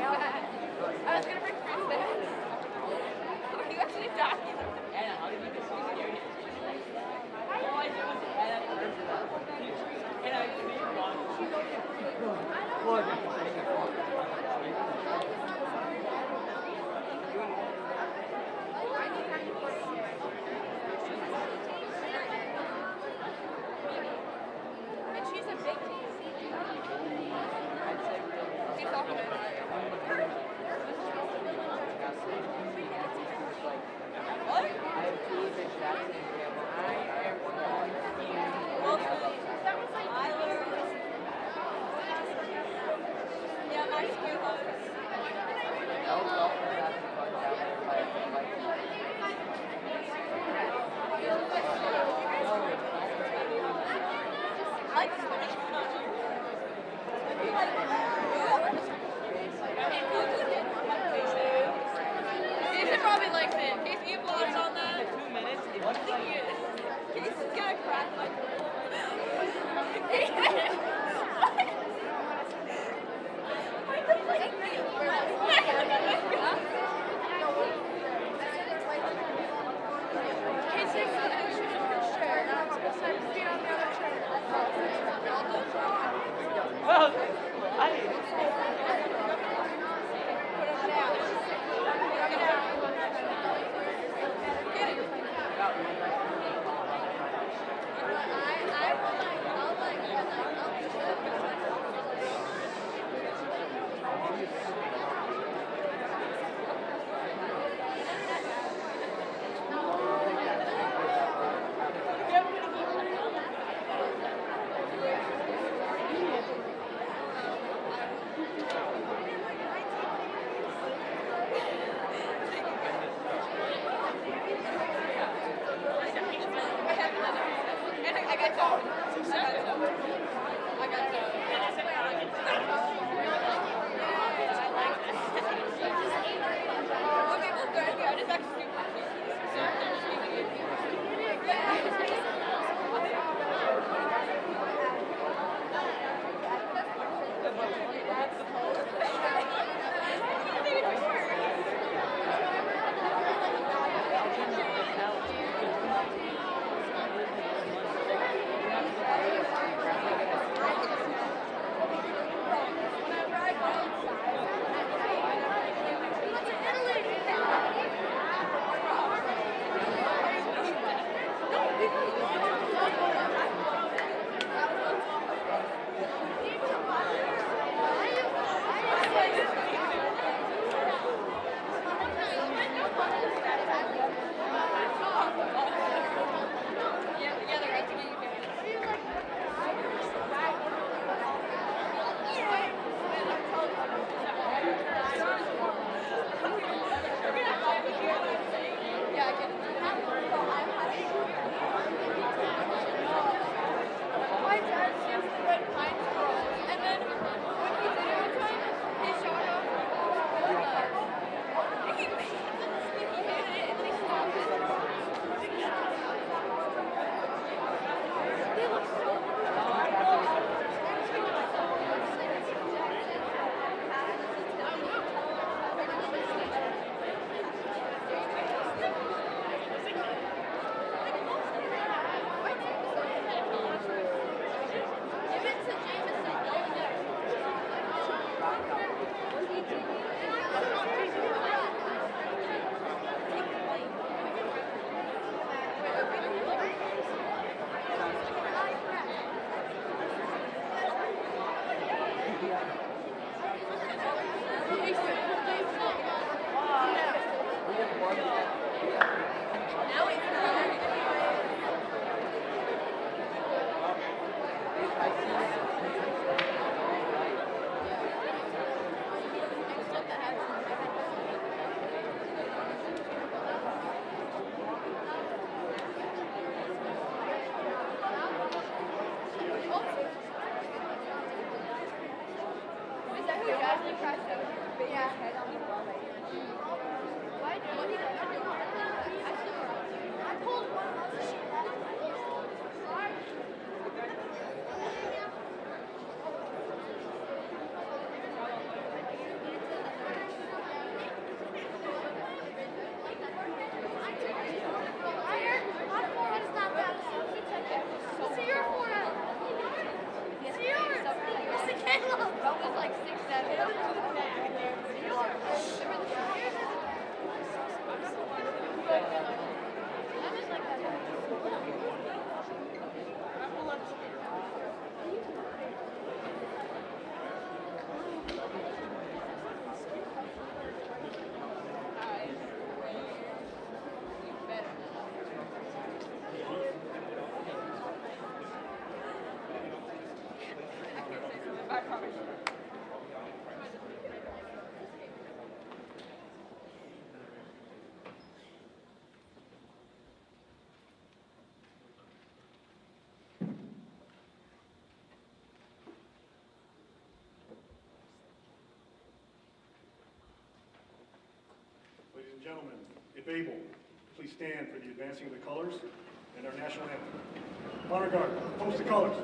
I was gonna bring fruit back. You actually talking. Anna, how did you get so scared? All I did was Anna turned to that. And I didn't want And she's a big She's talking about it. What? I have two of the Jackson That was like I literally. Yeah, my school was. Like Jason probably likes it. Casey, you vlogs on that? 2 minutes. Casey's gonna crack like. Well, I was like 6'7". Ladies and gentlemen, if able, please stand for the advancing of the colors and our national anthem. Honor Guard, post the colors.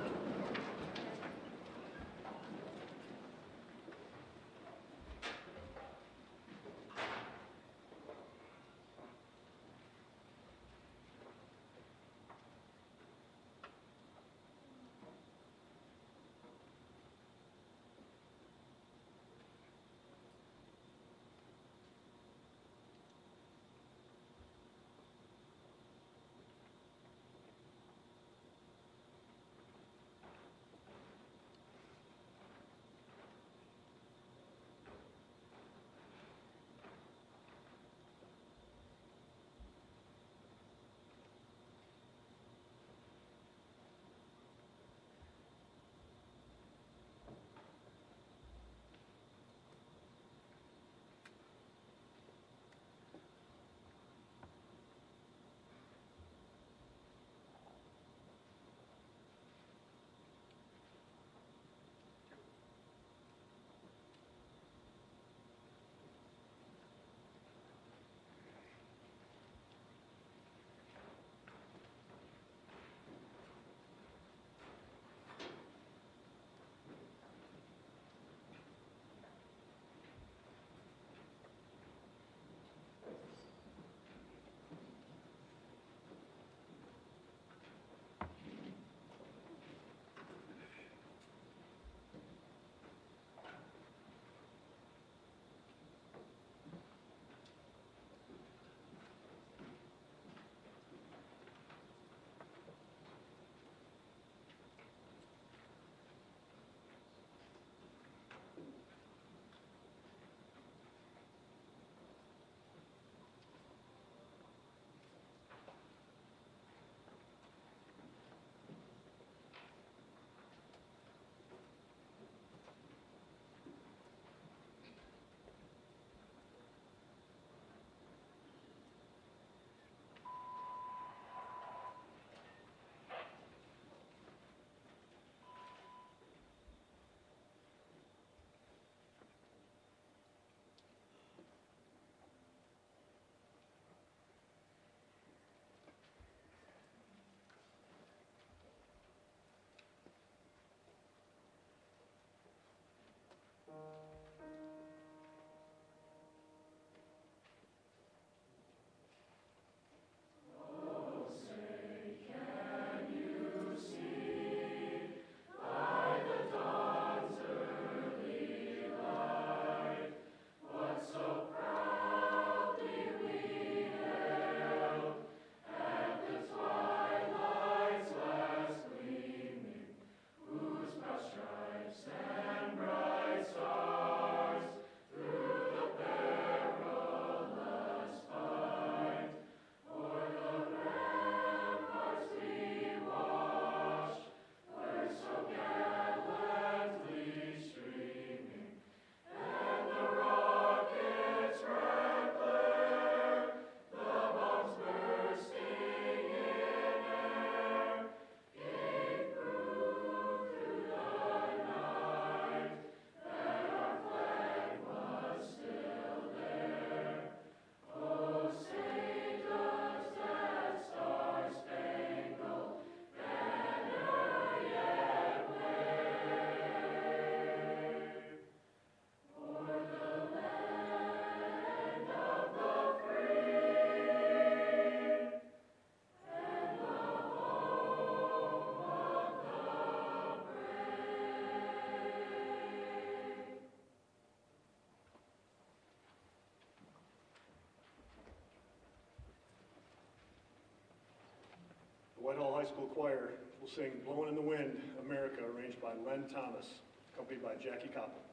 High School Choir will sing Blowin' in the Wind, America, arranged by Len Thomas, accompanied by Jackie Koppel.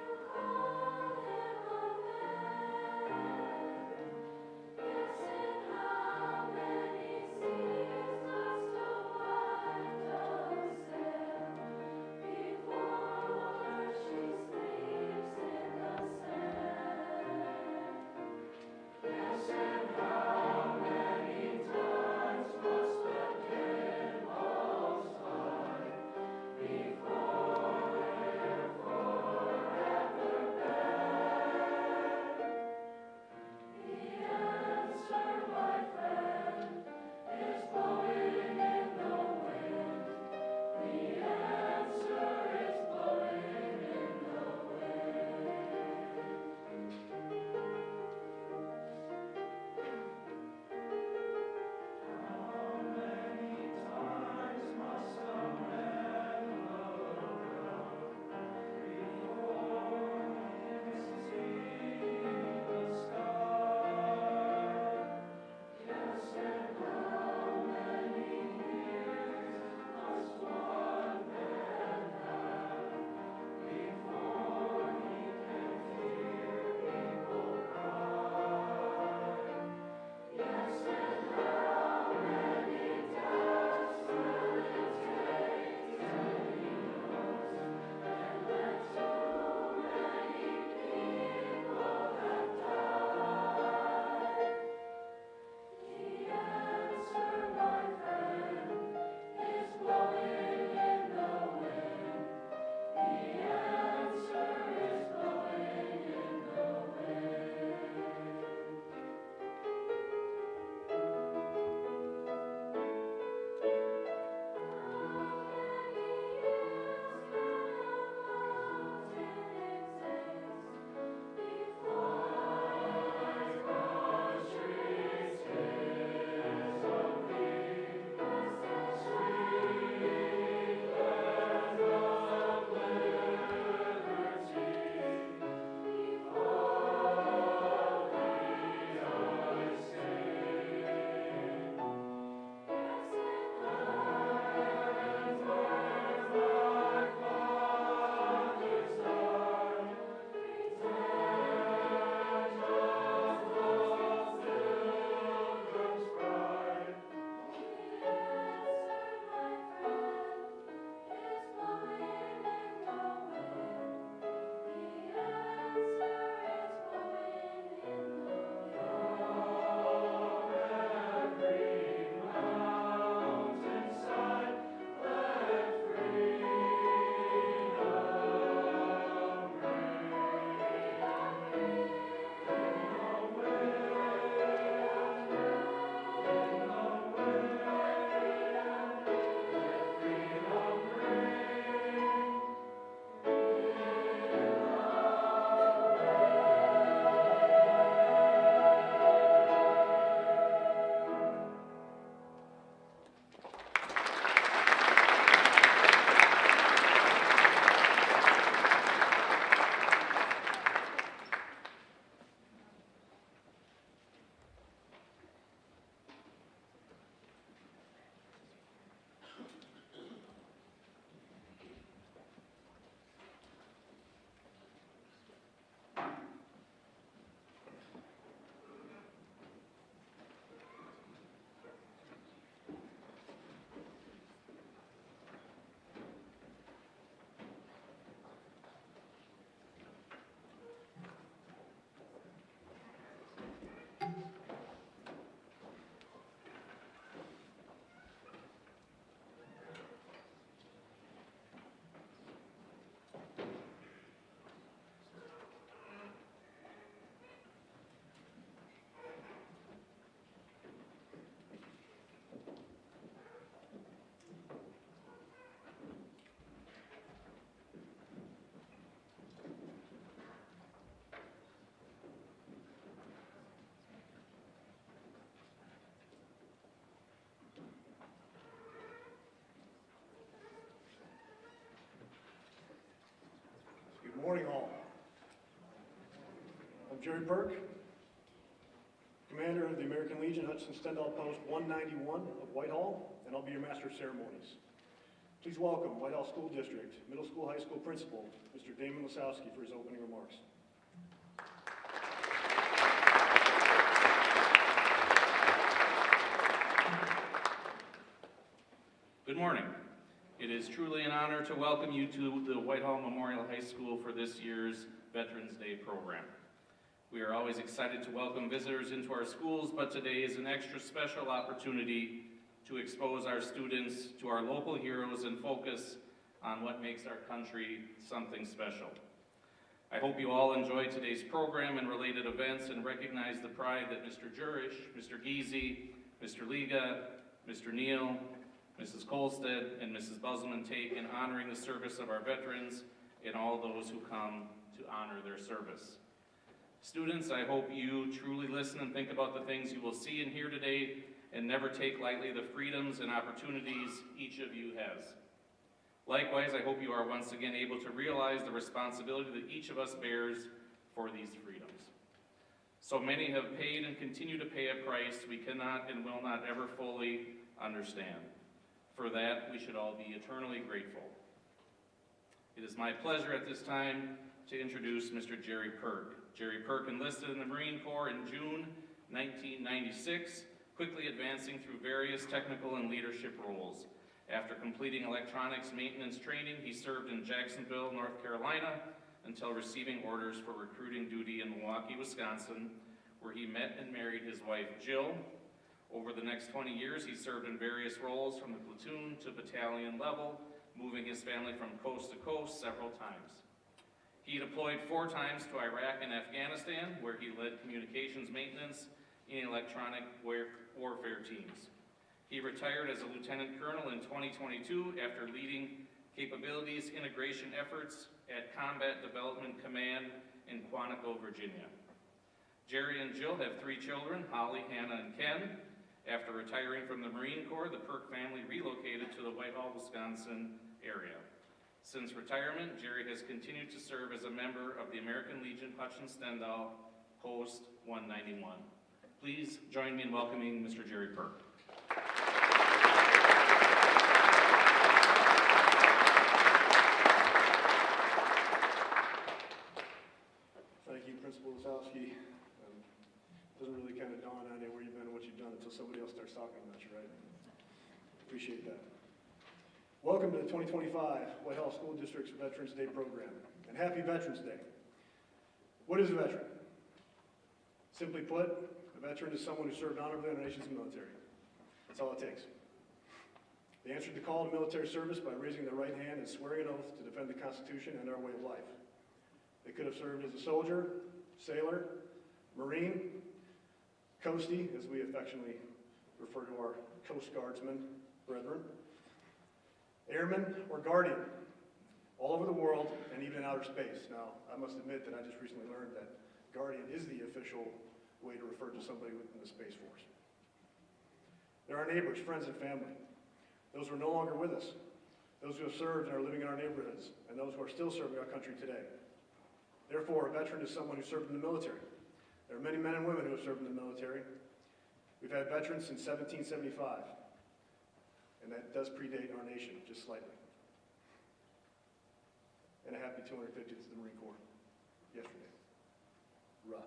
Before morning all. I'm Jerry Perk, Commander of the American Legion Hutchinson Stendal Post 191 of Whitehall, and I'll be your Master of Ceremonies. Please welcome Whitehall School District Middle School High School Principal, Mr. Damon Lasowski, for his opening remarks. Good morning. It is truly an honor to welcome you to the Whitehall Memorial High School for this year's Veterans Day program. We are always excited to welcome visitors into our schools, but today is an extra special opportunity to expose our students to our local heroes and focus on what makes our country something special. I hope you all enjoy today's program and related events and recognize the pride that Mr. Jurish, Mr. Giese, Mr. Liga, Mr. Neal, Mrs. Kolstead, and Mrs. Buzelman take in honoring the service of our veterans and all those who come to honor their service. Students, I hope you truly listen and think about the things you will see and hear today and never take lightly the freedoms and opportunities each of you has. Likewise, I hope you are once again able to realize the responsibility that each of us bears for these freedoms. So many have paid and continue to pay a price we cannot and will not ever fully understand. For that, we should all be eternally grateful. It is my pleasure at this time to introduce Mr. Jerry Perk. Jerry Perk enlisted in the Marine Corps in June 1996, quickly advancing through various technical and leadership roles. After completing electronics maintenance training, he served in Jacksonville, North Carolina, until receiving orders for recruiting duty in Milwaukee, Wisconsin, where he met and married his wife, Jill. Over the next 20 years, he served in various roles from the platoon to battalion level, moving his family from coast to coast several times. He deployed 4 times to Iraq and Afghanistan, where he led communications maintenance in electronic warfare teams. He retired as a lieutenant colonel in 2022 after leading capabilities integration efforts at Combat Development Command in Quantico, Virginia. Jerry and Jill have 3 children, Holly, Hannah, and Ken. After retiring from the Marine Corps, the Perk family relocated to the Whitehall, Wisconsin area. Since retirement, Jerry has continued to serve as a member of the American Legion Hutchinson Stendal Post 191. Please join me in welcoming Mr. Jerry Perk. Thank you, Principal Lasowski. It doesn't really kind of dawn on you where you've been and what you've done until somebody else starts talking about you, right? Appreciate that. Welcome to the 2025 Whitehall School District's Veterans Day program, and happy Veterans Day. What is a veteran? Simply put, a veteran is someone who served honorably in our nation's military. That's all it takes. They answered the call to military service by raising their right hand and swearing an oath to defend the Constitution and our way of life. They could have served as a soldier, sailor, Marine, Coastie, as we affectionately refer to our Coast Guardsmen brethren, airman, or guardian, all over the world and even in outer space. Now, I must admit that I just recently learned that guardian is the official way to refer to somebody within the Space Force. There are neighbors, friends, and family. Those who are no longer with us, those who have served and are living in our neighborhoods, and those who are still serving our country today. Therefore, a veteran is someone who served in the military. There are many men and women who have served in the military. We've had veterans since 1775, and that does predate our nation just slightly. And a happy 250th to the Marine Corps yesterday. Hurrah.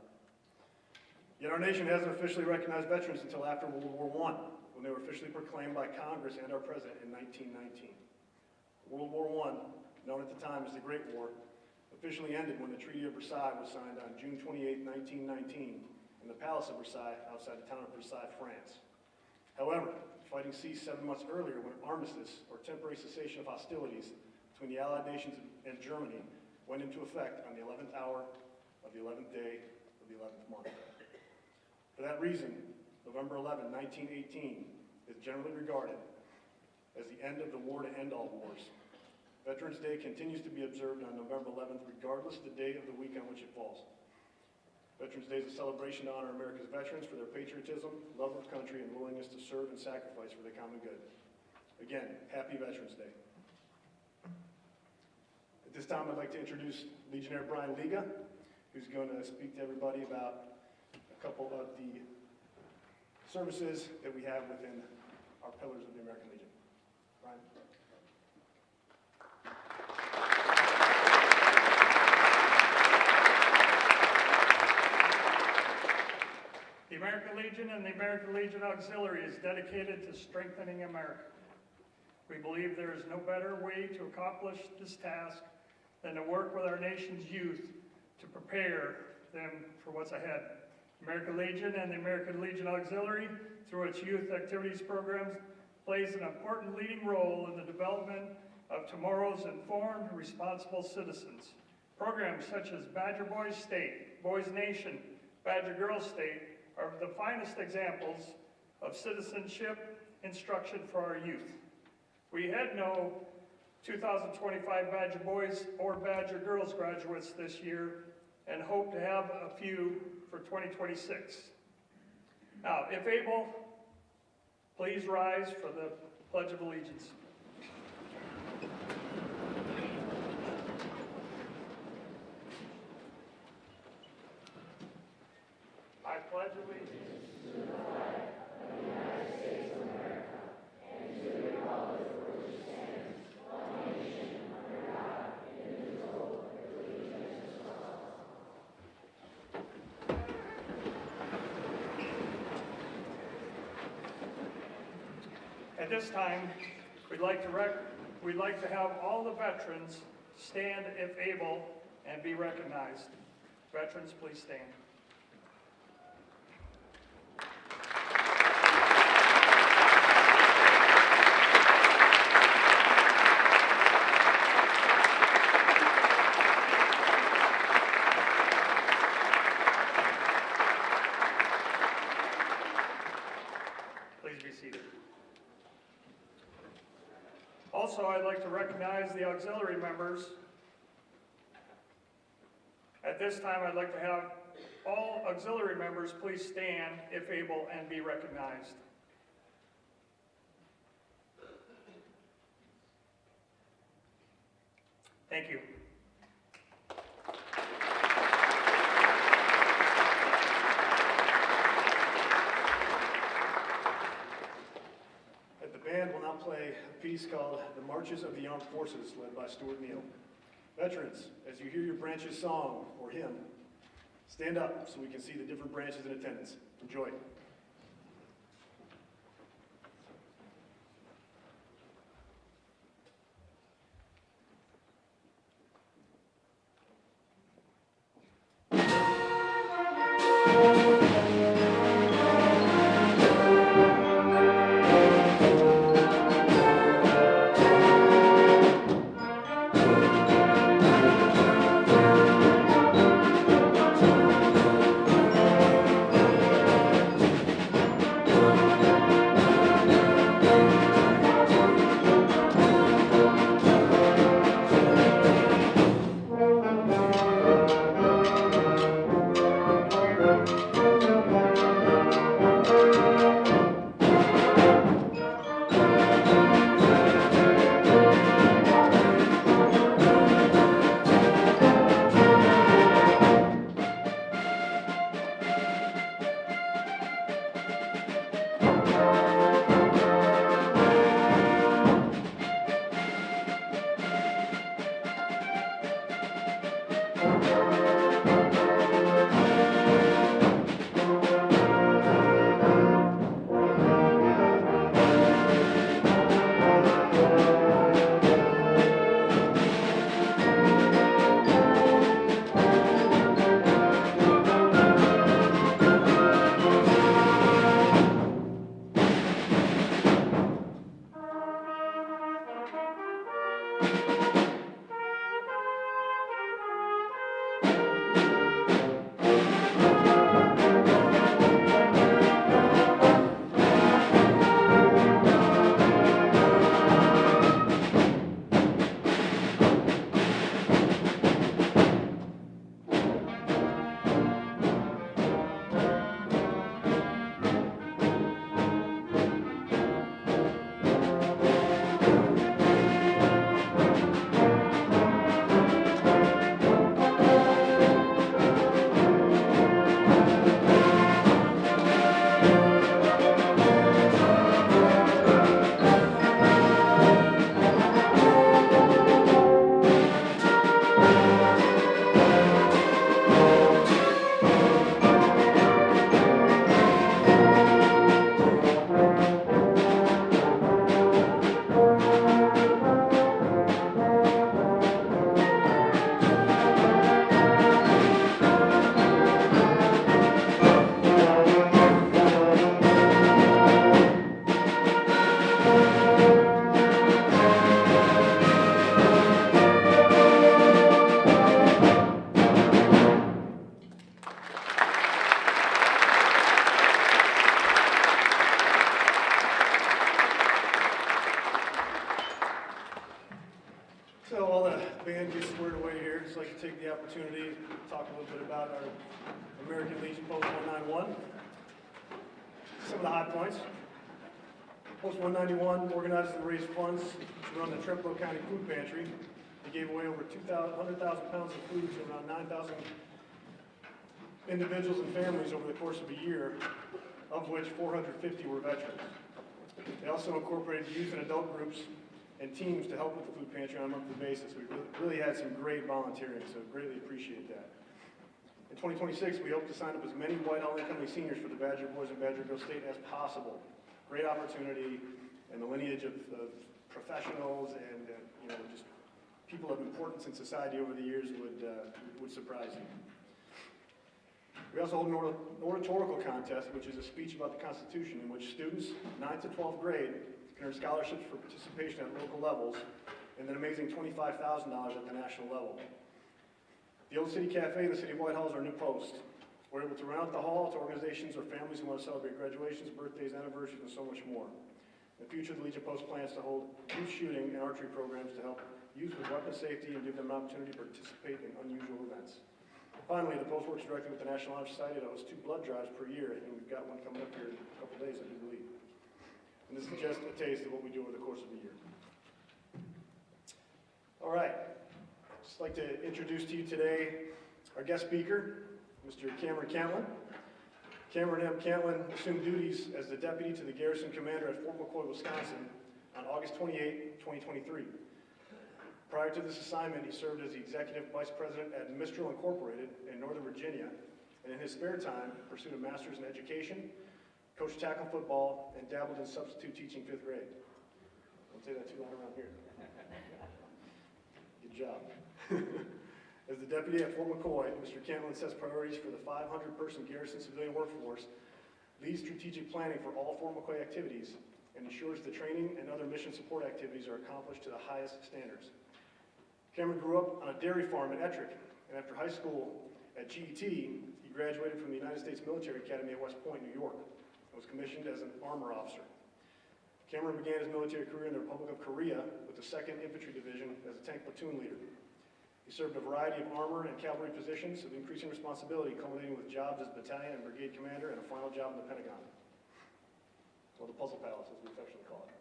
Yet our nation hasn't officially recognized veterans until after World War I, when they were officially proclaimed by Congress and our President in 1919. World War I, known at the time as the Great War, officially ended when the Treaty of Versailles was signed on June 28, 1919, in the Palace of Versailles outside the town of Versailles, France. However, fighting ceased 7 months earlier when an armistice, or temporary cessation of hostilities, between the Allied nations and Germany went into effect on the 11th hour of the 11th day of the 11th month. For that reason, November 11, 1918 is generally regarded as the end of the war to end all wars. Veterans Day continues to be observed on November 11th, regardless of the day of the week on which it falls. Veterans Day is a celebration to honor America's veterans for their patriotism, love of country, and willingness to serve and sacrifice for the common good. Again, happy Veterans Day. At this time, I'd like to introduce Legionnaire Brian Liga, who's going to speak to everybody about a couple of the services that we have within our pillars of the American Legion. Brian? The American Legion and the American Legion Auxiliary is dedicated to strengthening America. We believe there is no better way to accomplish this task than to work with our nation's youth to prepare them for what's ahead. American Legion and the American Legion Auxiliary, through its youth activities programs, plays an important leading role in the development of tomorrow's informed, responsible citizens. Programs such as Badger Boys State, Boys Nation, Badger Girls State are the finest examples of citizenship instruction for our youth. We had no 2025 Badger Boys or Badger Girls graduates this year and hope to have a few for 2026. Now, if able, please rise for the Pledge of Allegiance. I pledge allegiance to the flag of the United States of America and to the republic for which it stands, one nation, under God, indivisible, with liberty and justice for all. At this time, we'd like to have all the veterans stand if able and be recognized. Veterans, please stand. Please be seated. Also, I'd like to recognize the auxiliary members. At this time, I'd like to have all auxiliary members please stand if able and be recognized. Thank you. The band will now play a piece called The Marches of the Armed Forces, led by Stuart Neal. Veterans, as you hear your branch's song or hymn, stand up so we can see the different branches in attendance. Enjoy. today, talk a little bit about our American Legion Post 191. Some of the high points. Post 191 organizes and raises funds to run the Trempealeau County Food Pantry. They gave away over 100,000 pounds of food to around 9,000 individuals and families over the course of a year, of which 450 were veterans. They also incorporated youth and adult groups and teams to help with the food pantry on a monthly basis. We really had some great volunteering, so greatly appreciate that. In 2026, we hope to sign up as many Whitehall incoming seniors for the Badger Boys and Badger Girls State as possible. Great opportunity, and the lineage of professionals and just people of importance in society over the years would surprise you. We also hold an oratorical contest, which is a speech about the Constitution, in which students 9th to 12th grade can earn scholarships for participation at local levels, and an amazing $25,000 at the national level. The Old City Cafe in the city of Whitehall is our new post. We're able to rent out the hall to organizations or families who want to celebrate graduations, birthdays, anniversaries, and so much more. In the future, the Legion Post plans to hold youth shooting and archery programs to help youth with weapon safety and give them an opportunity to participate in unusual events. Finally, the Post works directly with the National Honor Society to host 2 blood drives per year, and we've got one coming up here in a couple days, I do believe. And this is just a taste of what we do over the course of the year. All right, I'd just like to introduce to you today our guest speaker, Mr. Cameron Cantlin. Cameron M. Cantlin assumed duties as the deputy to the garrison commander at Fort McCoy, Wisconsin on August 28, 2023. Prior to this assignment, he served as the executive vice president at Mistral Incorporated in Northern Virginia, and in his spare time, pursued a master's in education, coached tackle football, and dabbled in substitute teaching 5th grade. Don't say that too loud around here. Good job. As the deputy at Fort McCoy, Mr. Cantlin sets priorities for the 500-person garrison civilian workforce, leads strategic planning for all Fort McCoy activities, and ensures the training and other mission support activities are accomplished to the highest standards. Cameron grew up on a dairy farm in Ettrick, and after high school at GET, he graduated from the United States Military Academy at West Point, New York, and was commissioned as an armor officer. Cameron began his military career in the Republic of Korea with the 2nd Infantry Division as a tank platoon leader. He served a variety of armor and cavalry positions with increasing responsibility, culminating with jobs as battalion and brigade commander and a final job in the Pentagon, or the Puzzle Palace, as we affectionately call it.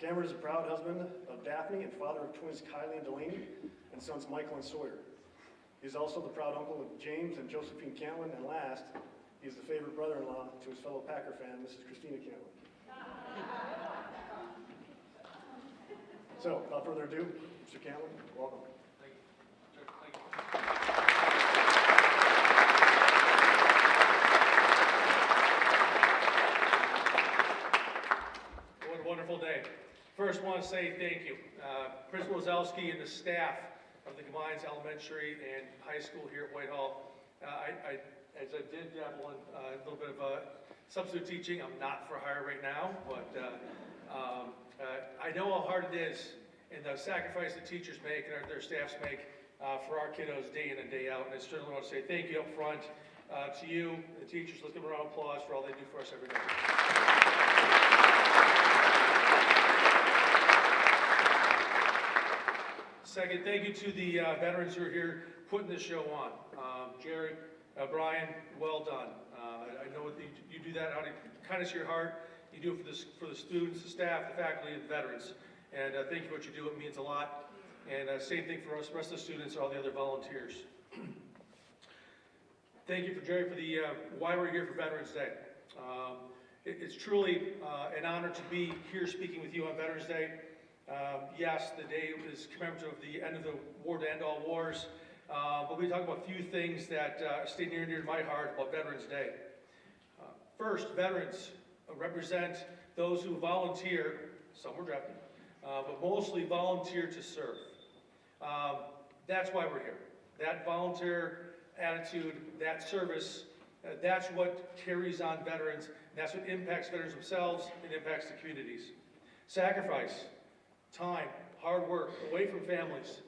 Cameron is a proud husband of Daphne and father of twins Kylie and Delaney, and sons Michael and Sawyer. He is also the proud uncle of James and Josephine Cantlin, and last, he is the favorite brother-in-law to his fellow Packer fan, Mrs. Christina Cantlin. So, without further ado, Mr. Cantlin, welcome. Thank you. Thank you. What a wonderful day. First, I want to say thank you. Principal Wazowski and the staff of the combined elementary and high school here at Whitehall. As I did dabble in a little bit of substitute teaching, I'm not for hire right now, but I know how hard it is and the sacrifice the teachers make and their staffs make for our kiddos day in and day out. And I certainly want to say thank you up front to you, the teachers. Let's give them a round of applause for all they do for us every day. Second, thank you to the veterans who are here putting this show on. Jerry, Brian, well done. I know you do that out of kindness of your heart. You do it for the students, the staff, the faculty, and the veterans. And thank you for what you do. It means a lot. And same thing for us, the rest of the students, all the other volunteers. Thank you for Jerry for the why we're here for Veterans Day. It's truly an honor to be here speaking with you on Veterans Day. Yes, the day is commemorative of the end of the war to end all wars, but we talk about a few things that stay near and dear to my heart about Veterans Day. First, veterans represent those who volunteer, some were drafted, but mostly volunteer to serve. That's why we're here. That volunteer attitude, that service, that's what carries on veterans. That's what impacts veterans themselves and impacts the communities. Sacrifice, time, hard work, away from families,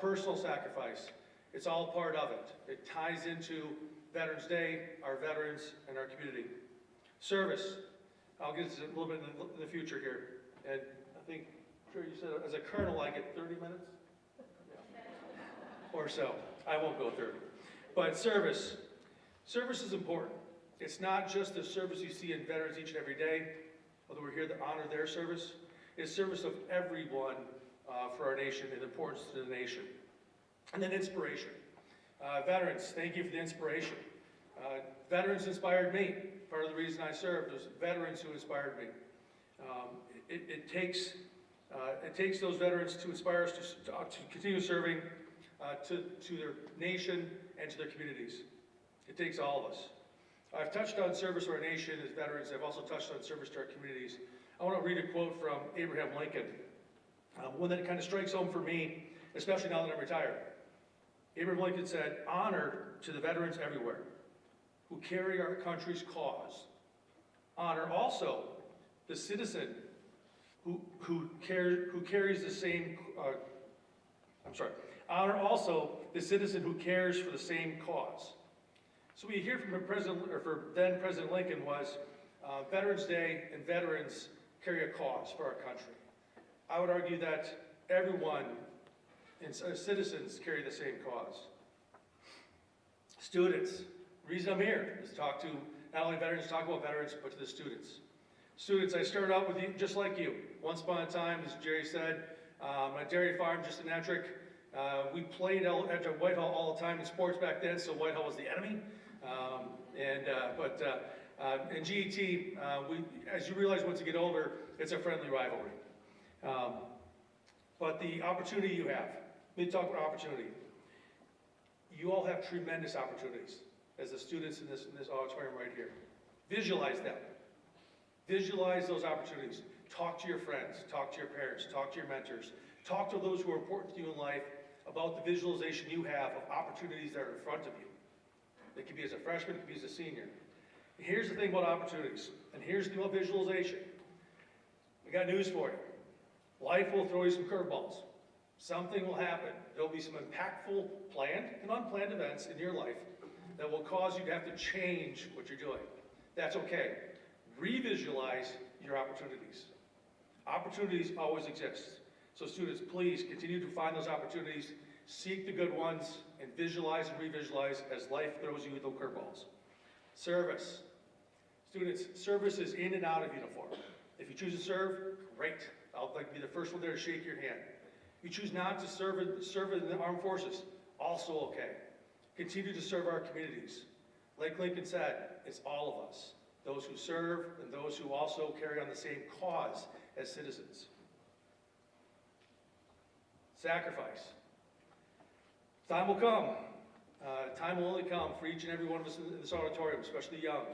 personal sacrifice. It's all part of it. It ties into Veterans Day, our veterans, and our community. Service. I'll get to a little bit in the future here. And I think, sure you said as a colonel I get 30 minutes? Yeah. or so. I won't go through. But service is important. It's not just the service you see in veterans each and every day, although we're here to honor their service. It's service of everyone for our nation and importance to the nation. And then inspiration. Veterans, thank you for the inspiration. Veterans inspired me. Part of the reason I served was veterans who inspired me. It takes those veterans to inspire us to continue serving to their nation and to their communities. It takes all of us. I've touched on service to our nation as veterans. I've also touched on service to our communities. I want to read a quote from Abraham Lincoln, one that kind of strikes home for me, especially now that I'm retired. Abraham Lincoln said, "Honor to the veterans everywhere who carry our country's cause. Honor also the citizen who carries the same, honor also the citizen who cares for the same cause." So we hear from then President Lincoln was Veterans Day and veterans carry a cause for our country. I would argue that everyone and citizens carry the same cause. Students, the reason I'm here is to talk to not only veterans, talk about veterans, but to the students. Students, I started out with you just like you. Once upon a time, as Jerry said, a dairy farm just in Ettrick. We played at Whitehall all the time in sports back then, so Whitehall was the enemy. In GET, as you realize once you get older, it's a friendly rivalry. But the opportunity you have, let me talk about opportunity. You all have tremendous opportunities as the students in this auditorium right here. Visualize them. Visualize those opportunities. Talk to your friends, talk to your parents, talk to your mentors, talk to those who are important to you in life about the visualization you have of opportunities that are in front of you. It could be as a freshman, it could be as a senior. And here's the thing about opportunities, and here's the visualization. We got news for you. Life will throw you some curveballs. Something will happen. There'll be some impactful planned and unplanned events in your life that will cause you to have to change what you're doing. That's okay. Revisualize your opportunities. Opportunities always exist. So students, please continue to find those opportunities, seek the good ones, and visualize and revisualize as life throws you the curveballs. Service. Students, service is in and out of uniform. If you choose to serve, great. I'll be the first one there to shake your hand. If you choose not to serve in the armed forces, also okay. Continue to serve our communities. Like Lincoln said, it's all of us. Those who serve and those who also carry on the same cause as citizens. Sacrifice. Time will come. Time will only come for each and every one of us in this auditorium, especially young,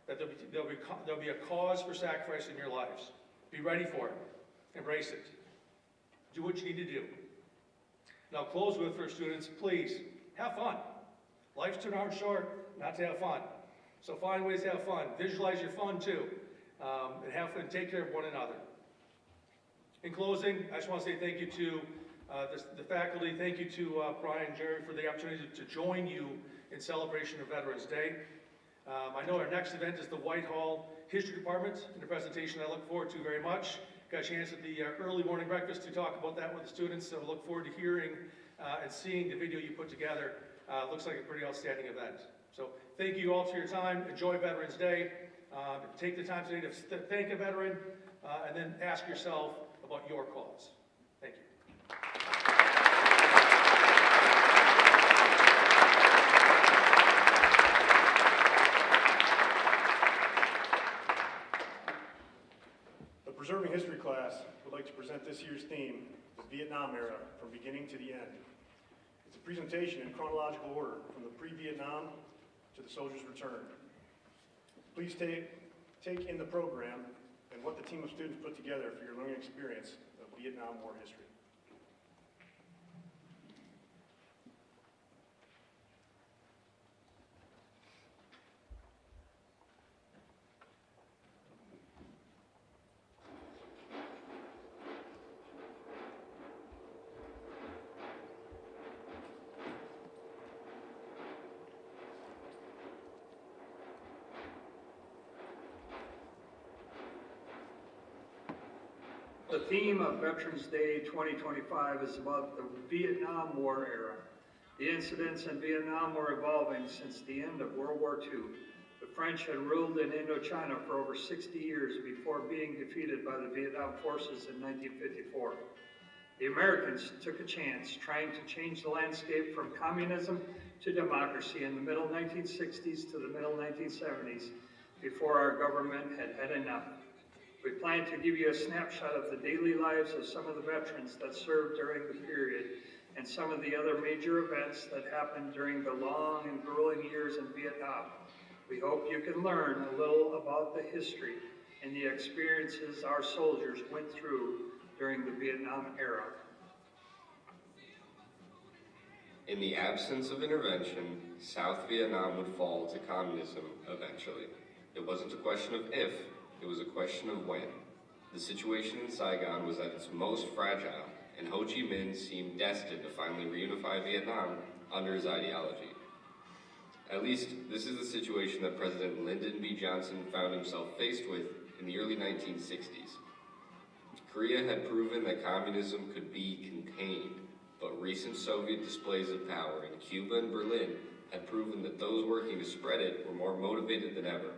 that there'll be a cause for sacrifice in your lives. Be ready for it. Embrace it. Do what you need to do. And I'll close with, for students, please, have fun. Life's too darn short not to have fun. So find ways to have fun. Visualize your fun too. And have fun. Take care of one another. In closing, I just want to say thank you to the faculty. Thank you to Brian and Jerry for the opportunity to join you in celebration of Veterans Day. I know our next event is the Whitehall History Department, and a presentation I look forward to very much. Got a chance at the early morning breakfast to talk about that with the students, so I look forward to hearing and seeing the video you put together. Looks like a pretty outstanding event. So thank you all for your time. Enjoy Veterans Day. Take the time today to thank a veteran, and then ask yourself about your cause. Thank you. The Preserving History class would like to present this year's theme, the Vietnam Era, from beginning to the end. It's a presentation in chronological order, from the pre-Vietnam to the soldier's return. Please take in the program and what the team of students put together for your learning experience of Vietnam War history. The theme of Veterans Day 2025 is about the Vietnam War era. The incidents in Vietnam were evolving since the end of World War II. The French had ruled in Indochina for over 60 years before being defeated by the Vietnam forces in 1954. The Americans took a chance, trying to change the landscape from communism to democracy in the middle 1960s to the middle 1970s, before our government had had enough. We plan to give you a snapshot of the daily lives of some of the veterans that served during the period and some of the other major events that happened during the long and grueling years in Vietnam. We hope you can learn a little about the history and the experiences our soldiers went through during the Vietnam era. In the absence of intervention, South Vietnam would fall to communism eventually. It wasn't a question of if, it was a question of when. The situation in Saigon was at its most fragile, and Ho Chi Minh seemed destined to finally reunify Vietnam under his ideology. At least, this is the situation that President Lyndon B. Johnson found himself faced with in the early 1960s. Korea had proven that communism could be contained, but recent Soviet displays of power in Cuba and Berlin had proven that those working to spread it were more motivated than ever.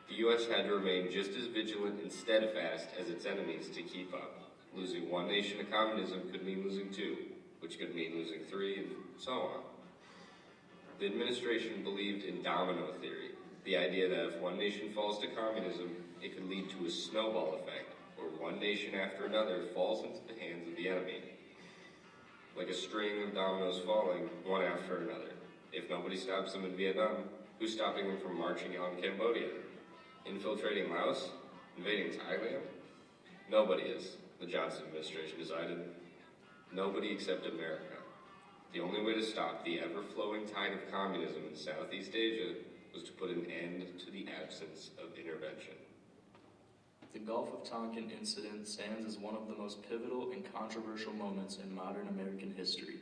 The U.S. had to remain just as vigilant and steadfast as its enemies to keep up. Losing one nation to communism could mean losing two, which could mean losing three, and so on. The administration believed in domino theory, the idea that if one nation falls to communism, it could lead to a snowball effect, where one nation after another falls into the hands of the enemy. Like a string of dominoes falling, one after another. If nobody stops them in Vietnam, who's stopping them from marching on Cambodia? Infiltrating Laos? Invading Thailand? Nobody is, the Johnson administration decided. Nobody except America. The only way to stop the ever-flowing tide of communism in Southeast Asia was to put an end to the absence of intervention. The Gulf of Tonkin incident stands as one of the most pivotal and controversial moments in modern American history.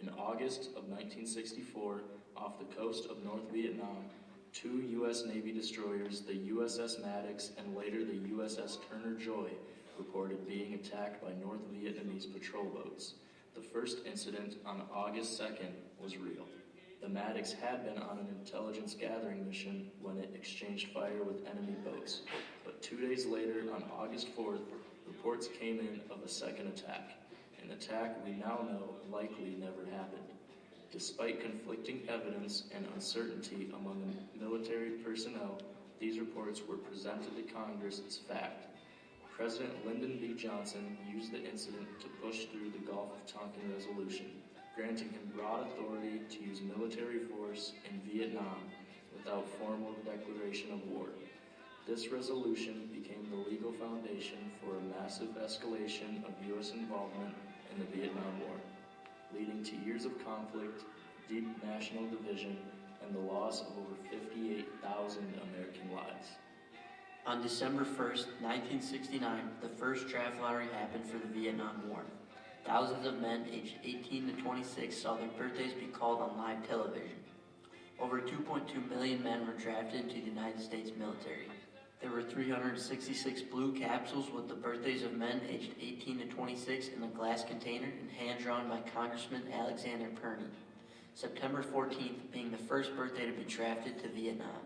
In August of 1964, off the coast of North Vietnam, two U.S. Navy destroyers, the USS Maddox and later the USS Turner Joy, reported being attacked by North Vietnamese patrol boats. The first incident on August 2nd was real. The Maddox had been on an intelligence gathering mission when it exchanged fire with enemy boats. But 2 days later, on August 4th, reports came in of a second attack. An attack we now know likely never happened. Despite conflicting evidence and uncertainty among the military personnel, these reports were presented to Congress as fact. President Lyndon B. Johnson used the incident to push through the Gulf of Tonkin Resolution, granting him broad authority to use military force in Vietnam without formal declaration of war. This resolution became the legal foundation for a massive escalation of U.S. involvement in the Vietnam War, leading to years of conflict, deep national division, and the loss of over 58,000 American lives. On December 1st, 1969, the first draft lottery happened for the Vietnam War. Thousands of men aged 18 to 26 saw their birthdays be called on live television. Over 2.2 million men were drafted into the United States military. There were 366 blue capsules with the birthdays of men aged 18 to 26 in a glass container and hand-drawn by Congressman Alexander Perney. September 14th being the first birthday to be drafted to Vietnam.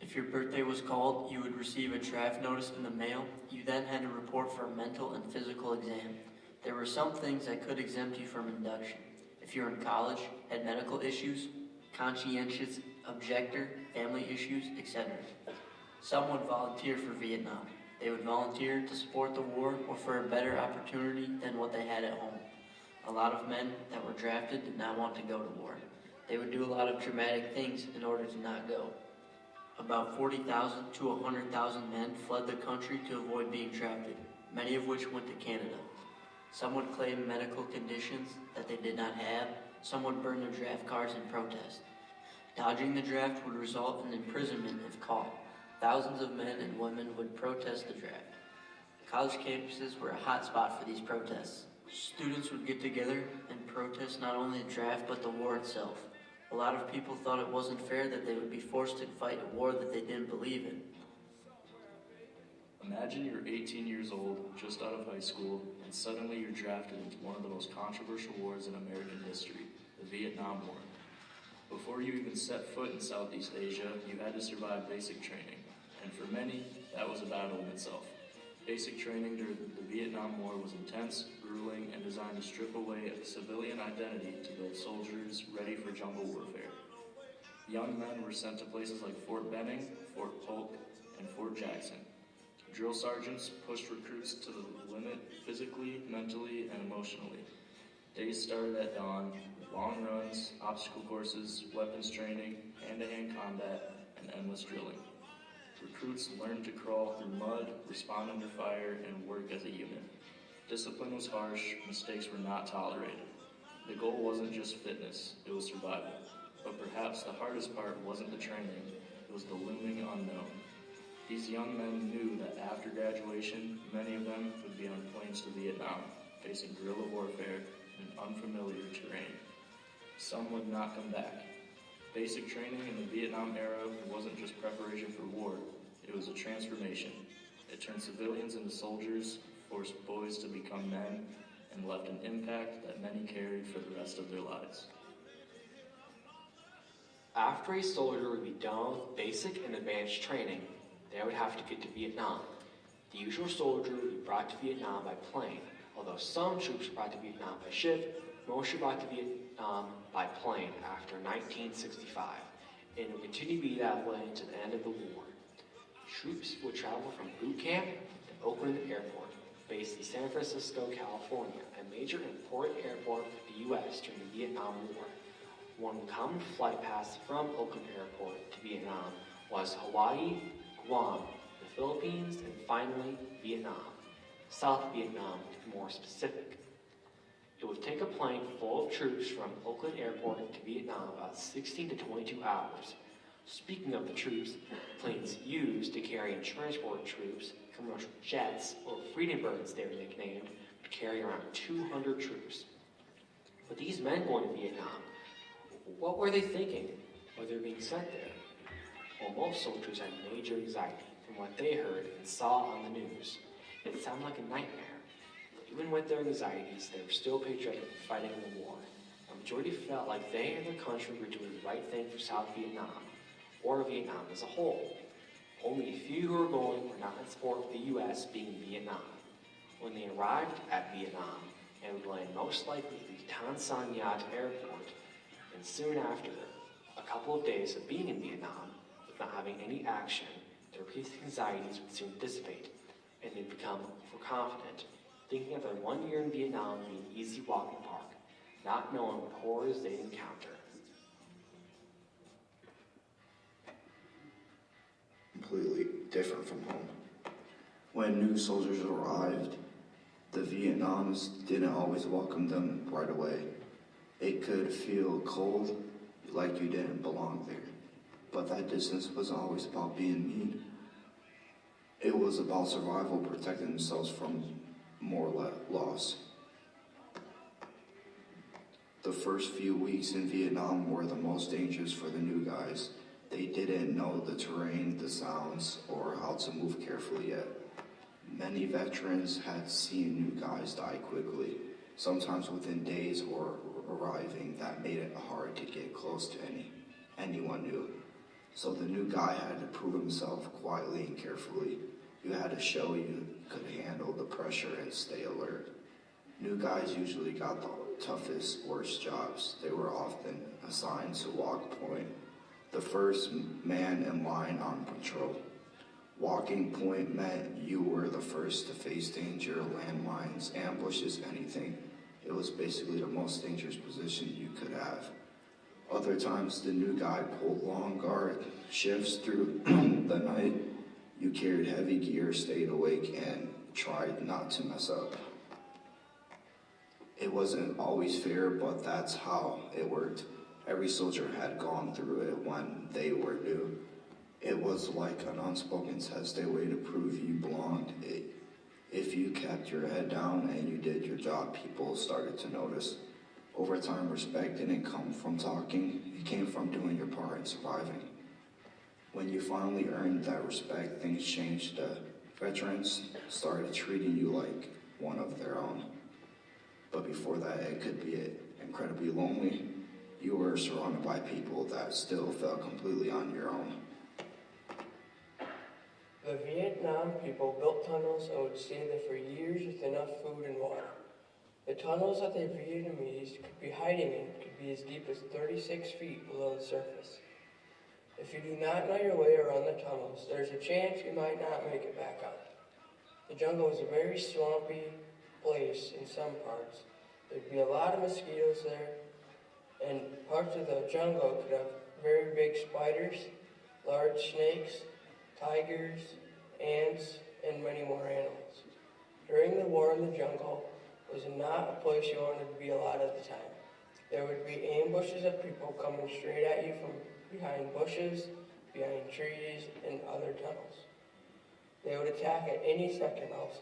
If your birthday was called, you would receive a draft notice in the mail. You then had to report for a mental and physical exam. There were some things that could exempt you from induction. If you're in college, had medical issues, conscientious objector, family issues, etc. Some would volunteer for Vietnam. They would volunteer to support the war or for a better opportunity than what they had at home. A lot of men that were drafted did not want to go to war. They would do a lot of dramatic things in order to not go. About 40,000 to 100,000 men fled the country to avoid being drafted, many of which went to Canada. Some would claim medical conditions that they did not have. Some would burn their draft cards in protest. Dodging the draft would result in imprisonment if caught. Thousands of men and women would protest the draft. College campuses were a hot spot for these protests. Students would get together and protest not only the draft but the war itself. A lot of people thought it wasn't fair that they would be forced to fight a war that they didn't believe in. Imagine you're 18 years old, just out of high school, and suddenly you're drafted into one of the most controversial wars in American history, the Vietnam War. Before you even set foot in Southeast Asia, you had to survive basic training, and for many, that was a battle in itself. Basic training during the Vietnam War was intense, grueling, and designed to strip away a civilian identity to build soldiers ready for jungle warfare. Young men were sent to places like Fort Benning, Fort Polk, and Fort Jackson. Drill sergeants pushed recruits to the limit physically, mentally, and emotionally. Days started at dawn, with long runs, obstacle courses, weapons training, hand-to-hand combat, and endless drilling. Recruits learned to crawl through mud, respond under fire, and work as a unit. Discipline was harsh, mistakes were not tolerated. The goal wasn't just fitness, it was survival. But perhaps the hardest part wasn't the training, it was the looming unknown. These young men knew that after graduation, many of them would be on planes to Vietnam, facing guerrilla warfare in unfamiliar terrain. Some would not come back. Basic training in the Vietnam era wasn't just preparation for war, it was a transformation. It turned civilians into soldiers, forced boys to become men, and left an impact that many carried for the rest of their lives. After a soldier would be done with basic and advanced training, they would have to get to Vietnam. The usual soldier would be brought to Vietnam by plane, although some troops were brought to Vietnam by ship, most were brought to Vietnam by plane after 1965, and it would continue to be that way until the end of the war. Troops would travel from boot camp to Oakland Airport, based in San Francisco, California, a major important airport for the U.S. during the Vietnam War. One common flight path from Oakland Airport to Vietnam was Hawaii, Guam, the Philippines, and finally Vietnam. South Vietnam, to be more specific. It would take a plane full of troops from Oakland Airport to Vietnam about 16 to 22 hours. Speaking of the troops, planes used to carry and transport troops, commercial jets, or Freedom Birds they were nicknamed, would carry around 200 troops. But these men going to Vietnam, what were they thinking while they were being sent there? Well, most soldiers had major anxiety from what they heard and saw on the news. It sounded like a nightmare. But even with their anxieties, they were still patriotic and fighting in the war. A majority felt like they and their country were doing the right thing for South Vietnam, or Vietnam as a whole. Only a few who were going were not in support of the U.S. being in Vietnam. When they arrived at Vietnam, and would land most likely at the Tan Son Nhut Airport, and soon after, a couple of days of being in Vietnam, with not having any action, their previous anxieties would soon dissipate, and they'd become overconfident, thinking of their 1 year in Vietnam being an easy walk in the park, not knowing what horrors they'd encounter. Completely different from home. When new soldiers arrived, the Vietnamese didn't always welcome them right away. It could feel cold, like you didn't belong there. But that distance wasn't always about being mean. It was about survival, protecting themselves from more loss. The first few weeks in Vietnam were the most dangerous for the new guys. They didn't know the terrain, the sounds, or how to move carefully yet. Many veterans had seen new guys die quickly, sometimes within days or arriving. That made it hard to get close to anyone new. So the new guy had to prove himself quietly and carefully. You had to show you could handle the pressure and stay alert. New guys usually got the toughest, worst jobs. They were often assigned to walk point, the first man in line on patrol. Walking point meant you were the first to face danger, landmines, ambushes, anything. It was basically the most dangerous position you could have. Other times, the new guy pulled long guard shifts through the night. You carried heavy gear, stayed awake, and tried not to mess up. It wasn't always fair, but that's how it worked. Every soldier had gone through it when they were new. It was like an unspoken test, a way to prove you belonged. If you kept your head down and you did your job, people started to notice. Over time, respect didn't come from talking, it came from doing your part and surviving. When you finally earned that respect, things changed. Veterans started treating you like one of their own. But before that, it could be incredibly lonely. you were surrounded by people that still felt completely on your own. The Vietnam people built tunnels and would stay there for years with enough food and water. The tunnels that the Vietnamese could be hiding in could be as deep as 36 feet below the surface. If you do not know your way around the tunnels, there's a chance you might not make it back up. The jungle is a very swampy place in some parts. There'd be a lot of mosquitoes there, and parts of the jungle could have very big spiders, large snakes, tigers, ants, and many more animals. During the war in the jungle was not a place you wanted to be a lot of the time. There would be ambushes of people coming straight at you from behind bushes, behind trees, and other tunnels. They would attack at any second also.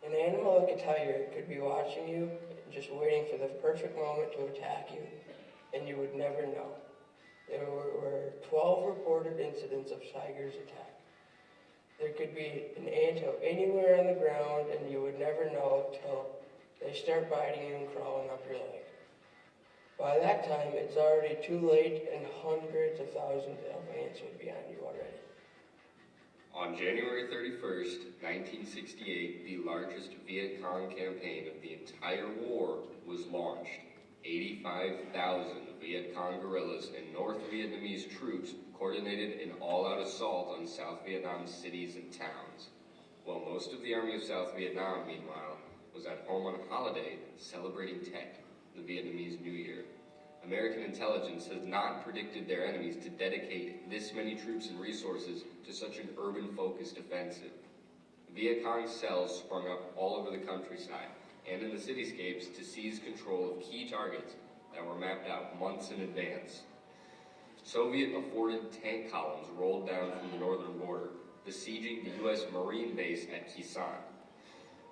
An animal like a tiger could be watching you and just waiting for the perfect moment to attack you, and you would never know. There were 12 reported incidents of tigers attack. There could be an anthill anywhere on the ground, and you would never know till they start biting you and crawling up your leg. By that time, it's already too late, and hundreds of thousands of ants would be on you already. On January 31st, 1968, the largest Viet Cong campaign of the entire war was launched. 85,000 Viet Cong guerrillas and North Vietnamese troops coordinated an all-out assault on South Vietnam's cities and towns. While most of the Army of South Vietnam, meanwhile, was at home on holiday celebrating Tet, the Vietnamese New Year. American intelligence has not predicted their enemies to dedicate this many troops and resources to such an urban-focused offensive. Viet Cong cells sprung up all over the countryside and in the cityscapes to seize control of key targets that were mapped out months in advance. Soviet-afforded tank columns rolled down from the northern border, besieging the U.S. Marine base at Khe Sanh.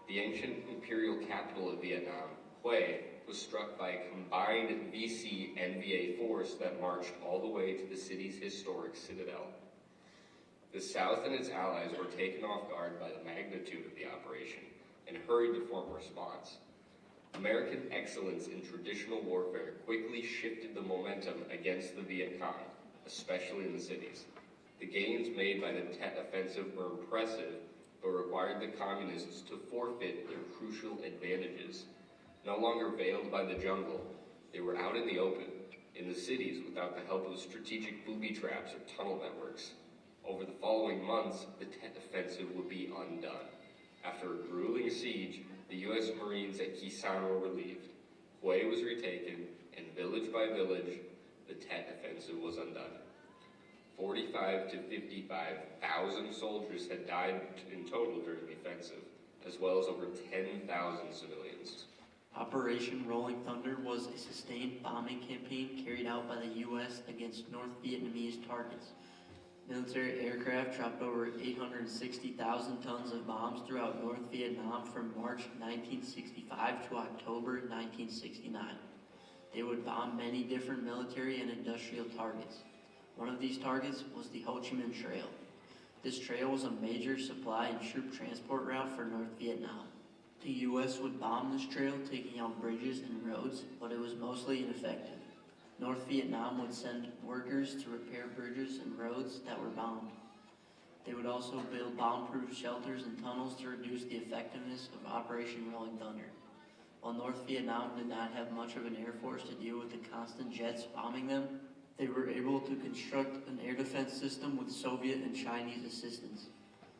The ancient imperial capital of Vietnam, Hue, was struck by a combined VC-NVA force that marched all the way to the city's historic citadel. The South and its allies were taken off guard by the magnitude of the operation and hurried to form a response. American excellence in traditional warfare quickly shifted the momentum against the Viet Cong, especially in the cities. The gains made by the Tet offensive were impressive, but required the communists to forfeit their crucial advantages. No longer veiled by the jungle, they were out in the open, in the cities without the help of strategic booby traps or tunnel networks. Over the following months, the Tet offensive would be undone. After a grueling siege, the U.S. Marines at Khe Sanh were relieved. Hue was retaken, and village by village, the Tet offensive was undone. 45 to 55,000 soldiers had died in total during the offensive, as well as over 10,000 civilians. Operation Rolling Thunder was a sustained bombing campaign carried out by the U.S. against North Vietnamese targets. Military aircraft dropped over 860,000 tons of bombs throughout North Vietnam from March 1965 to October 1969. They would bomb many different military and industrial targets. One of these targets was the Ho Chi Minh Trail. This trail was a major supply and troop transport route for North Vietnam. The U.S. would bomb this trail, taking out bridges and roads, but it was mostly ineffective. North Vietnam would send workers to repair bridges and roads that were bombed. They would also build bomb-proof shelters and tunnels to reduce the effectiveness of Operation Rolling Thunder. While North Vietnam did not have much of an air force to deal with the constant jets bombing them, they were able to construct an air defense system with Soviet and Chinese assistance.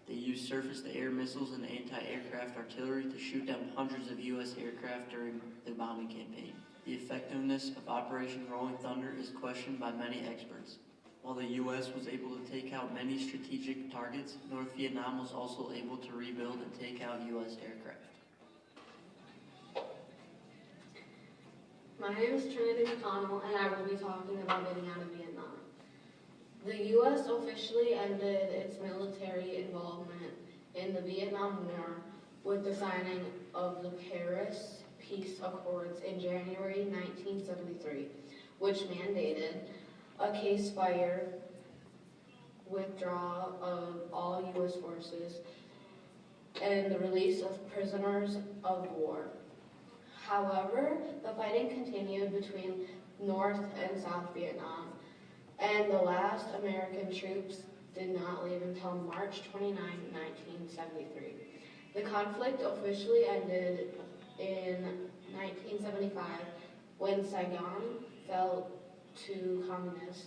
They used surface-to-air missiles and anti-aircraft artillery to shoot down hundreds of U.S. aircraft during the bombing campaign. The effectiveness of Operation Rolling Thunder is questioned by many experts. While the U.S. was able to take out many strategic targets, North Vietnam was also able to rebuild and take out U.S. aircraft. My name is Trinity McConnell, and I will be talking about getting out of Vietnam. The U.S. officially ended its military involvement in the Vietnam War with the signing of the Paris Peace Accords in January 1973, which mandated a ceasefire, withdrawal of all U.S. forces, and the release of prisoners of war. However, the fighting continued between North and South Vietnam, and the last American troops did not leave until March 29, 1973. The conflict officially ended in 1975 when Saigon fell to communist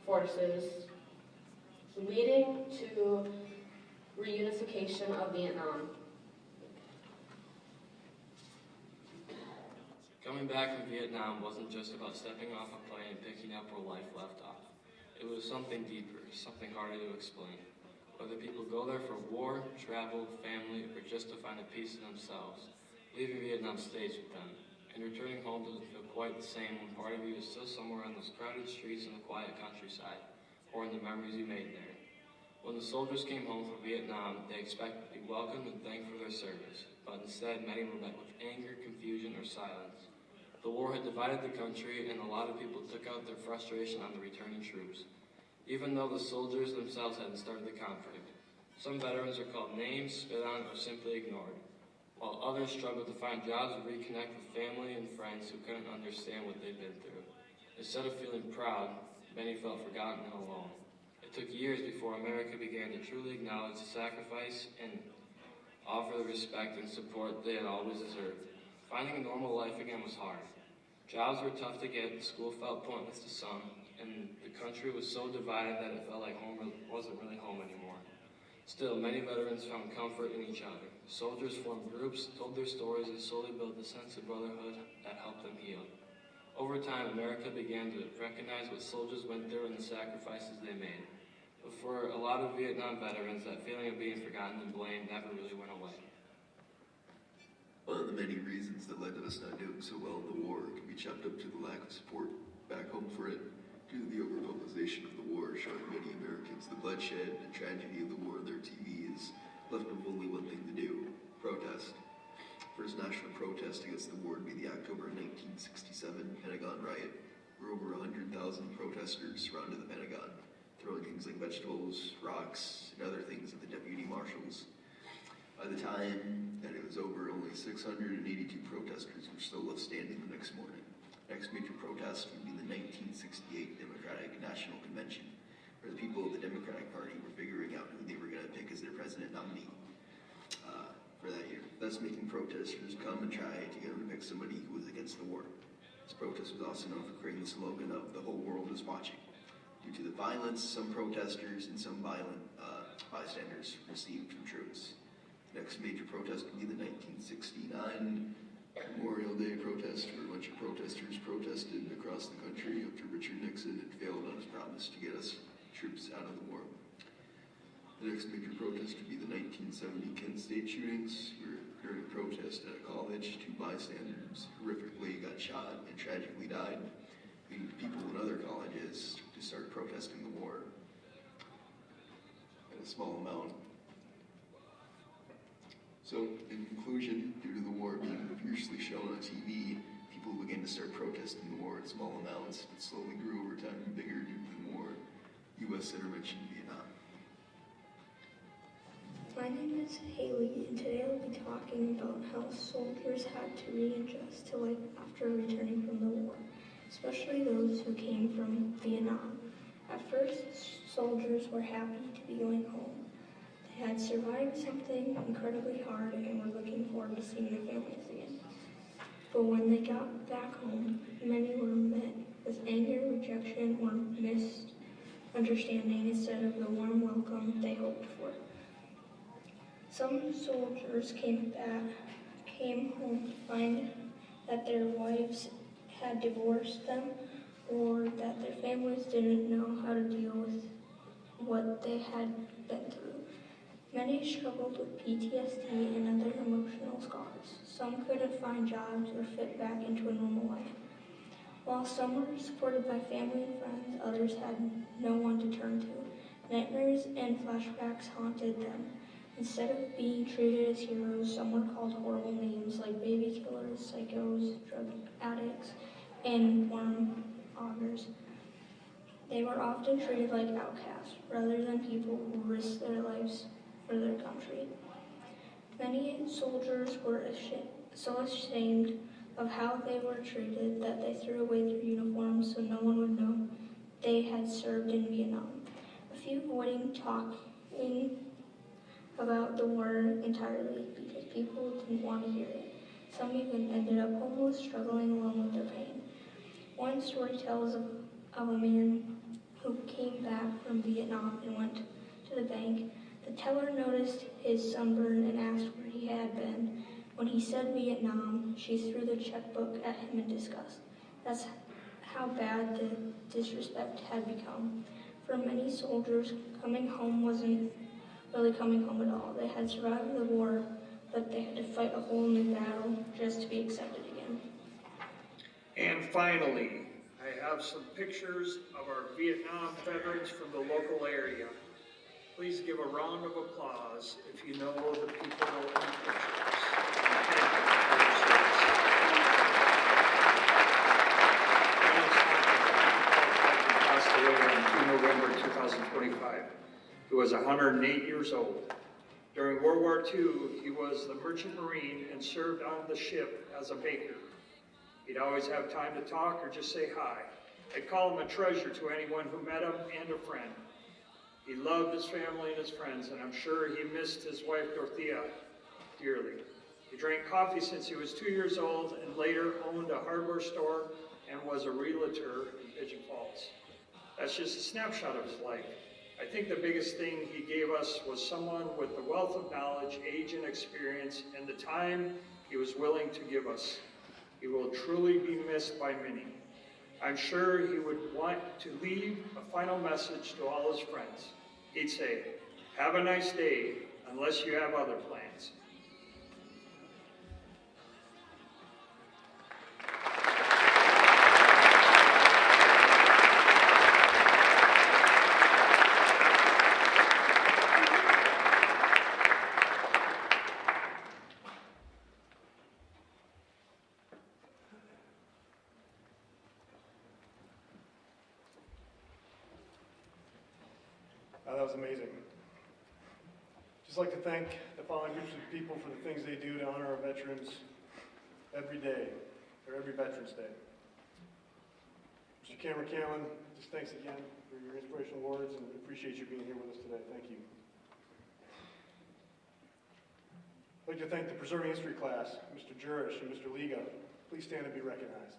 forces, leading to reunification of Vietnam. Coming back from Vietnam wasn't just about stepping off a plane and picking up where life left off. It was something deeper, something harder to explain. Whether people go there for war, travel, family, or just to find a piece of themselves, leaving Vietnam stays with them. And returning home doesn't feel quite the same when part of you is still somewhere on those crowded streets in the quiet countryside, or in the memories you made there. When the soldiers came home from Vietnam, they expected to be welcomed and thanked for their service, but instead many were met with anger, confusion, or silence. The war had divided the country, and a lot of people took out their frustration on the returning troops. Even though the soldiers themselves hadn't started the conflict, some veterans are called names, spit on, or simply ignored, while others struggled to find jobs and reconnect with family and friends who couldn't understand what they'd been through. Instead of feeling proud, many felt forgotten and alone. It took years before America began to truly acknowledge the sacrifice and offer the respect and support they had always deserved. Finding a normal life again was hard. Jobs were tough to get, school felt pointless to some, and the country was so divided that it felt like home wasn't really home anymore. Still, many veterans found comfort in each other. Soldiers formed groups, told their stories, and slowly built a sense of brotherhood that helped them heal. Over time, America began to recognize what soldiers went through and the sacrifices they made. But for a lot of Vietnam veterans, that feeling of being forgotten and blamed never really went away. One of the many reasons that led to us not doing so well in the war can be chopped up to the lack of support back home for it. Due to the over-publicization of the war, showing many Americans the bloodshed and tragedy of the war on their TVs, left with only one thing to do: protest. First national protest against the war would be the October 1967 Pentagon riot, where over 100,000 protesters surrounded the Pentagon, throwing things like vegetables, rocks, and other things at the deputy marshals. By the time that it was over, only 682 protesters were still left standing the next morning. Next major protest would be the 1968 Democratic National Convention, where the people of the Democratic Party were figuring out who they were going to pick as their president nominee for that year, thus making protesters come and try to get them to pick somebody who was against the war. This protest was also known for creating the slogan of "the whole world is watching." Due to the violence some protesters and some violent bystanders received from troops. The next major protest would be the 1969 Memorial Day protest, where a bunch of protesters protested across the country after Richard Nixon had failed on his promise to get us troops out of the war. The next major protest would be the 1970 Kent State shootings, where during a protest at a college, 2 bystanders horrifically got shot and tragically died, leading people in other colleges to start protesting the war in a small amount. So, in conclusion, due to the war being fiercely shown on TV, people began to start protesting the war in small amounts, but slowly grew over time and bigger due to the more U.S. intervention in Vietnam. My name is Haley, and today I'll be talking about how soldiers had to readjust to life after returning from the war, especially those who came from Vietnam. At first, soldiers were happy to be going home. They had survived something incredibly hard and were looking forward to seeing their families again. But when they got back home, many were met with anger, rejection, or misunderstanding instead of the warm welcome they hoped for. Some soldiers came home to find that their wives had divorced them or that their families didn't know how to deal with what they had been through. Many struggled with PTSD and other emotional scars. Some couldn't find jobs or fit back into a normal life. While some were supported by family and friends, others had no one to turn to. Nightmares and flashbacks haunted them. Instead of being treated as heroes, some were called horrible names like baby killers, psychos, drug addicts, and worm augers. They were often treated like outcasts, rather than people who risked their lives for their country. Many soldiers were so ashamed of how they were treated that they threw away their uniforms so no one would know they had served in Vietnam. A few avoiding talking about the war entirely because people didn't want to hear it. Some even ended up homeless, struggling along with their pain. One story tells of a man who came back from Vietnam and went to the bank. The teller noticed his sunburn and asked where he had been. When he said Vietnam, she threw the checkbook at him in disgust. That's how bad the disrespect had become. For many soldiers, coming home wasn't really coming home at all. They had survived the war, but they had to fight a whole new battle just to be accepted again. And finally, I have some pictures of our Vietnam veterans from the local area. Please give a round of applause if you know the people in the pictures. Passed away on 2 November 2025. He was 108 years old. During World War II, he was the Merchant Marine and served on the ship as a baker. He'd always have time to talk or just say hi. I'd call him a treasure to anyone who met him and a friend. He loved his family and his friends, and I'm sure he missed his wife Dorothea dearly. He drank coffee since he was 2 years old and later owned a hardware store and was a realtor in Pigeon Falls. That's just a snapshot of his life. I think the biggest thing he gave us was someone with the wealth of knowledge, age, and experience, and the time he was willing to give us. He will truly be missed by many. I'm sure he would want to leave a final message to all his friends. He'd say, "Have a nice day, unless you have other plans." That was amazing. Just like to thank the following groups of people for the things they do to honor our veterans every day, or every Veterans Day. Mr. Cameron Callan, just thanks again for your inspirational words, and we appreciate you being here with us today. Thank you. I'd like to thank the Preserving History class, Mr. Jurish and Mr. Liga. Please stand and be recognized.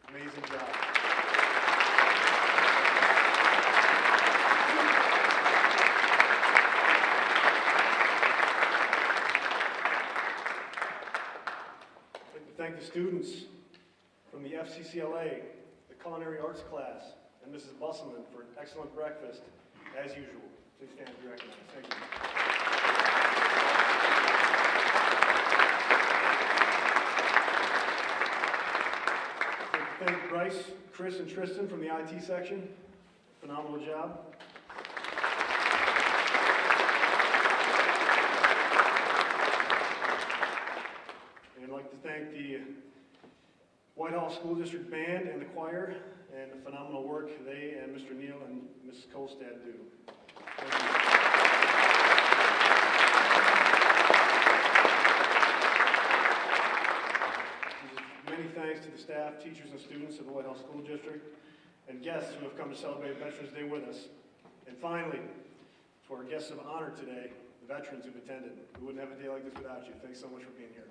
Amazing job. Thank the students from the FCCLA, the Culinary Arts class, and Mrs. Busselman for an excellent breakfast, as usual. Please stand and be recognized. Thank you. I'd like to thank Bryce, Chris, and Tristan from the IT section. Phenomenal job. I'd like to thank the Whitehall School District Band and the choir, and the phenomenal work they and Mr. Neal and Mrs. Kolstad do. Thank you. Many thanks to the staff, teachers, and students of the Whitehall School District, and guests who have come to celebrate Veterans Day with us. And finally, to our guests of honor today, the veterans who've attended. We wouldn't have a day like this without you. Thanks so much for being here.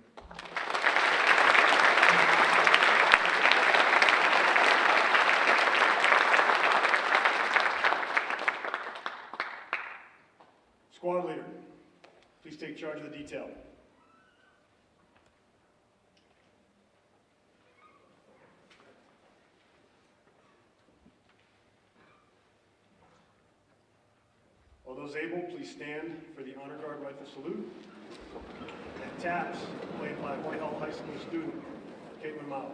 Squad leader, please take charge of the detail. All those able, please stand for the Honor Guard rifle salute. And taps, played by Whitehall High School student, Caitlin Mao.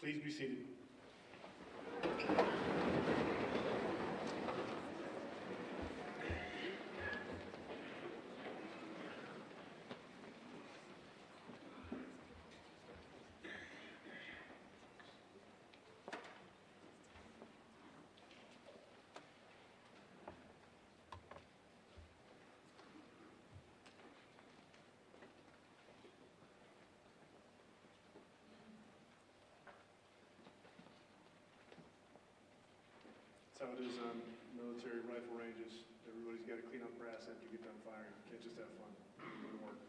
Please be seated. That's how it is on military rifle ranges. Everybody's got to clean up brass after you get done firing. You can't just have fun. You go to work.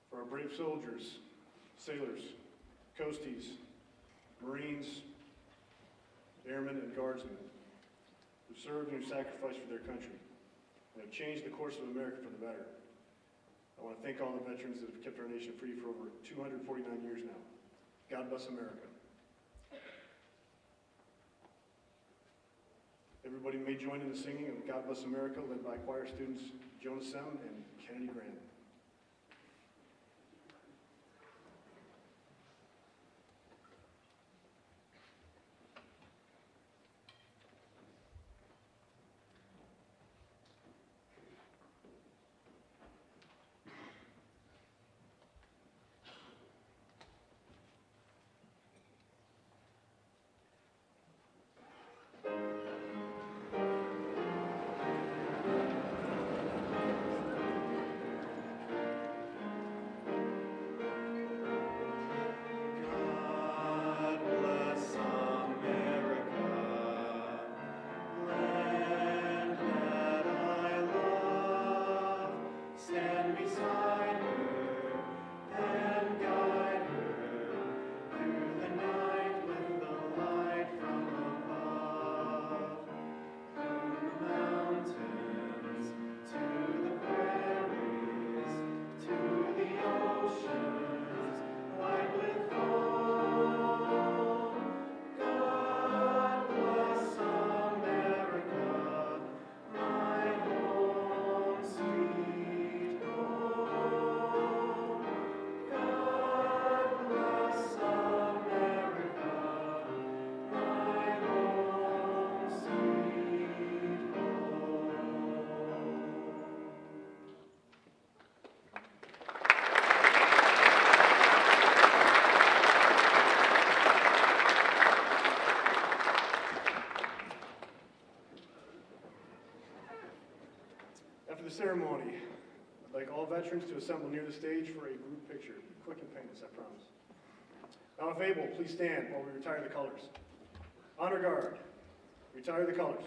For our brave soldiers, sailors, coasties, Marines, airmen, and guardsmen who served and who sacrificed for their country and have changed the course of America for the better. I want to thank all the veterans that have kept our nation free for over 249 years now. God bless America. Everybody may join in the singing of God Bless America, led by choir students Jonas Sem and Kennedy Grant. After the ceremony, I'd like all veterans to assemble near the stage for a group picture. Quick and painless, I promise. Now, if able, please stand while we retire the colors. Honor guard, retire the colors.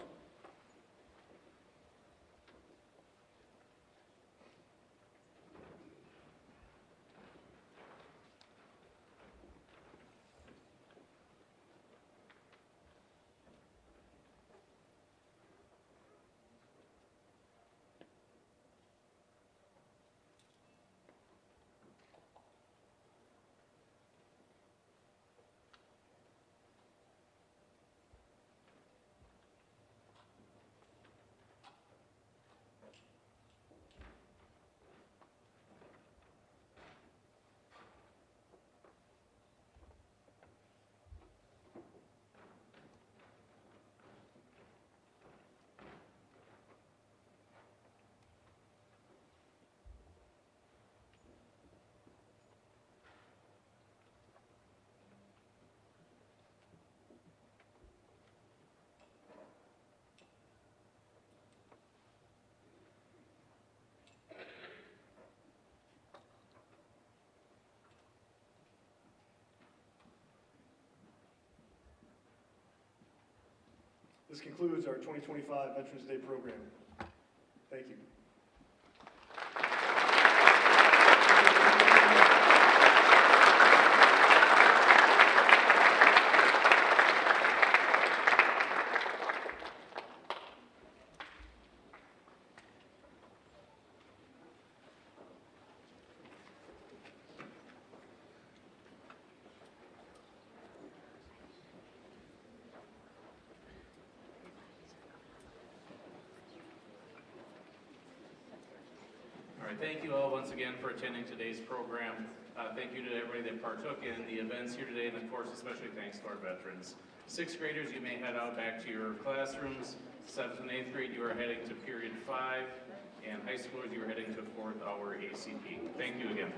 This concludes our 2025 Veterans Day program. Thank you. Thank you all once again for attending today's program. Thank you to everybody that partook in the events here today, and of course, especially thanks to our veterans. 6th graders, you may head out back to your classrooms. 7th and 8th grade, you are heading to period 5, and high schoolers, you are heading to 4th hour ACP. Thank you again.